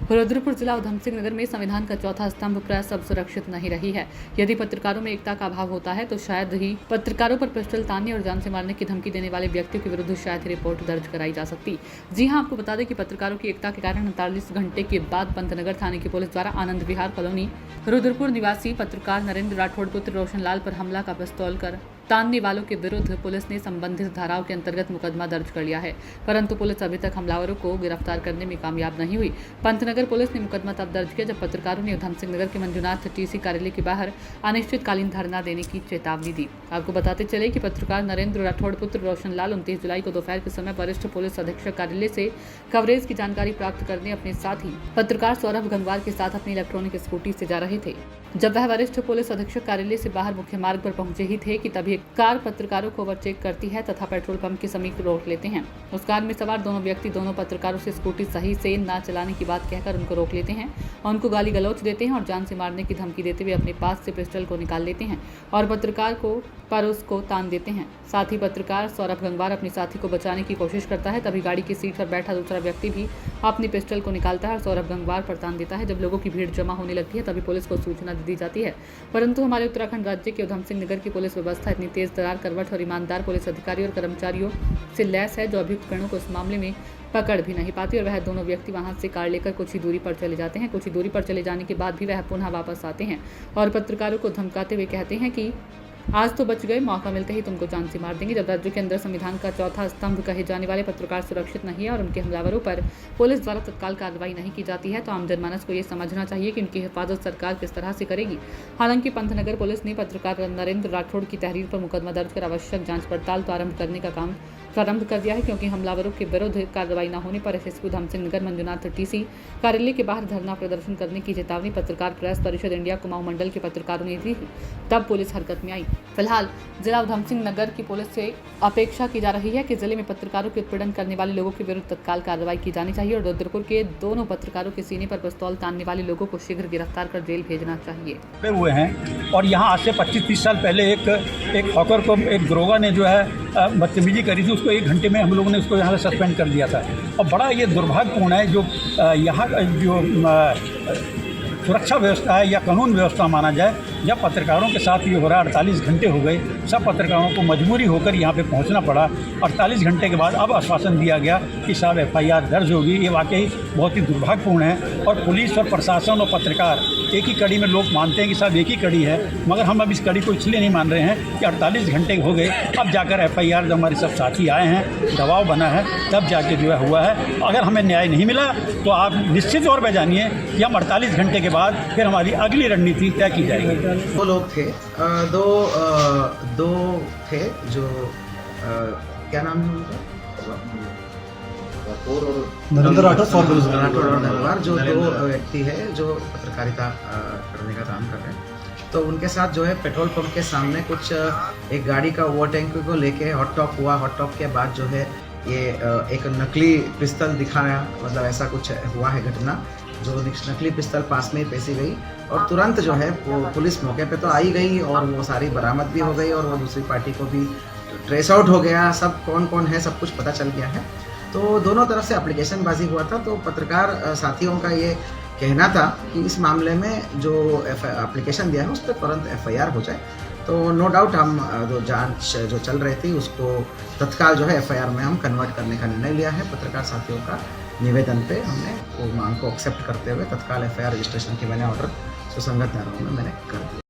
रुद्रपुर जिला उधम सिंह नगर में संविधान का चौथा स्तंभ प्रेस अब सुरक्षित नहीं रही है। यदि पत्रकारों में एकता का अभाव होता है तो शायद ही पत्रकारों पर पिस्टल तानने और जान से मारने की धमकी देने वाले व्यक्तियों के विरुद्ध शायद ही रिपोर्ट दर्ज कराई जा सकती। जी हां, आपको बता दें कि पत्रकारों की एकता के कारण 48 घंटे के बाद पंतनगर थाने की पुलिस द्वारा आनंद विहार कॉलोनी रुद्रपुर निवासी पत्रकार नरेंद्र राठौड़ पुत्र रोशन लाल पर हमला का पिस्तौल कर तानने वालों के विरुद्ध पुलिस ने संबंधित धाराओं के अंतर्गत मुकदमा दर्ज कर लिया है, परंतु पुलिस अभी तक हमलावरों को गिरफ्तार करने में कामयाब नहीं हुई। पंतनगर पुलिस ने मुकदमा तब दर्ज किया जब पत्रकारों ने उधम सिंह नगर के मंजुनाथ टीसी कार्यालय के बाहर अनिश्चितकालीन धरना देने की चेतावनी दी। आपको बताते चले कि पत्रकार नरेंद्र राठौड़ पुत्र रोशन लाल 29 जुलाई को दोपहर के समय वरिष्ठ पुलिस अधीक्षक कार्यालय से कवरेज की जानकारी प्राप्त करने अपने साथी पत्रकार सौरभ गंगवार के साथ अपनी इलेक्ट्रॉनिक स्कूटी से जा रहे थे। जब वह वरिष्ठ पुलिस अधीक्षक कार्यालय से बाहर मुख्य मार्ग पर पहुंचे ही थे कि तभी एक कार पत्रकारों को ओवरटेक करती है तथा पेट्रोल पंप के समीप रोक लेते हैं। उस कार में सवार दोनों व्यक्ति दोनों पत्रकारों से स्कूटी सही से न चलाने की बात कहकर उनको रोक लेते हैं और उनको गाली गलौच देते हैं और जान से मारने की धमकी देते हुए अपने पास से पिस्टल को निकाल लेते हैं और पत्रकार को पर उसको तान देते हैं। साथ ही पत्रकार सौरभ गंगवार अपने साथी को बचाने की कोशिश करता है, तभी गाड़ी की सीट पर बैठा दूसरा व्यक्ति भी अपनी पिस्टल को निकालता है और सौरभ गंगवार पर तान देता है। जब लोगों की भीड़ जमा होने लगती है तभी पुलिस को सूचना दी जाती है, परंतु हमारे उत्तराखंड राज्य के उधम सिंह नगर की पुलिस व्यवस्था इतनी तेज तरार, करवट और ईमानदार पुलिस अधिकारी और कर्मचारियों से लैस है जो अभियुक्त गणों को इस मामले में पकड़ भी नहीं पाती और वह दोनों व्यक्ति वहां से कार लेकर कुछ ही दूरी पर चले जाते हैं। कुछ ही दूरी पर चले जाने के बाद भी वह पुनः वापस आते हैं और पत्रकारों को धमकाते हुए कहते हैं कि आज तो बच गए, मौका मिलते ही तुमको जान से मार देंगे। जब राज्य के अंदर संविधान का चौथा स्तंभ कहे जाने वाले पत्रकार सुरक्षित नहीं है और उनके हमलावरों पर पुलिस द्वारा तत्काल कार्रवाई नहीं की जाती है तो आम जनमानस को ये समझना चाहिए कि उनकी हिफाजत सरकार किस तरह से करेगी। हालांकि पंतनगर पुलिस ने पत्रकार नरेंद्र राठौड़ की तहरीर पर मुकदमा दर्ज कर आवश्यक जांच पड़ताल तो आरंभ करने का काम प्रारंभ कर दिया है, क्योंकि हमलावरों के विरुद्ध कार्रवाई न होने पर एसएसपी उधम सिंह नगर मंजुनाथ टीसी कार्यालय के बाहर धरना प्रदर्शन करने की चेतावनी पत्रकार प्रेस परिषद इंडिया कुमाऊं मंडल के पत्रकारों ने दी, तब पुलिस हरकत में आई। फिलहाल जिला उधम सिंह नगर की पुलिस से अपेक्षा की जा रही है कि जिले में पत्रकारों के उत्पीड़न करने वाले लोगों के विरुद्ध तत्काल कार्रवाई की जानी चाहिए और रुद्रपुर के दोनों पत्रकारों के सीने पर पिस्तौल तानने वाले लोगों को शीघ्र गिरफ्तार कर जेल भेजना चाहिए। हुए हैं और यहाँ आज से 25-30 साल पहले एक हॉकर को एक दरोगा ने जो है बदतमीजी करी थी, उसको 1 घंटे में हम लोगों ने उसको यहाँ से सस्पेंड कर दिया था। और बड़ा ये दुर्भाग्यपूर्ण है जो यहाँ जो सुरक्षा व्यवस्था है या कानून व्यवस्था माना जाए, जब पत्रकारों के साथ ये हो रहा है। 48 घंटे हो गए, सब पत्रकारों को मजबूरी होकर यहाँ पे पहुँचना पड़ा। 48 घंटे के बाद अब आश्वासन दिया गया कि साहब FIR दर्ज होगी। ये वाकई बहुत ही दुर्भाग्यपूर्ण है और पुलिस और प्रशासन और पत्रकार एक ही कड़ी में लोग मानते हैं कि साहब एक ही कड़ी है, मगर हम अब इस कड़ी को इसलिए नहीं मान रहे हैं कि 48 घंटे हो गए, अब जाकर FIR जब हमारे सब साथी आए हैं, दबाव बना है, तब जाके जो है हुआ है। अगर हमें न्याय नहीं मिला तो आप निश्चित तौर पर जानिए कि हम 48 घंटे के बाद फिर हमारी अगली रणनीति तय की जाएगी। 2 लोग थे, दो थे जो क्या नाम है उनका, नरेंद्र राठौड़ और गंगवार, जो 2 व्यक्ति है जो पत्रकारिता करने का काम कर रहे हैं। तो उनके साथ जो है पेट्रोल पंप के सामने कुछ एक गाड़ी का ओवरटेक को लेके हॉट टॉक हुआ। हॉट टॉक के बाद जो है ये एक नकली पिस्तल दिखाया, मतलब ऐसा कुछ हुआ है घटना। जो नकली पिस्तल पास में ही पेशी गई और तुरंत जो है वो पुलिस मौके पे तो आई गई और वो सारी बरामद भी हो गई और वो दूसरी पार्टी को भी ट्रेस आउट हो गया। सब कौन कौन है सब कुछ पता चल गया है। तो दोनों तरफ से एप्लीकेशन बाजी हुआ था। तो पत्रकार साथियों का ये कहना था कि इस मामले में जो एप्लीकेशन दिया है उस पर तुरंत FIR हो जाए। तो नो डाउट हम जो जांच जो चल रही थी उसको तत्काल जो है FIR में हम कन्वर्ट करने का निर्णय लिया है। पत्रकार साथियों का निवेदन पे हमने वो मांग को एक्सेप्ट करते हुए तत्काल FIR रजिस्ट्रेशन की मैंने ऑर्डर सुसंगत न्यायालयों में मैंने कर दिया।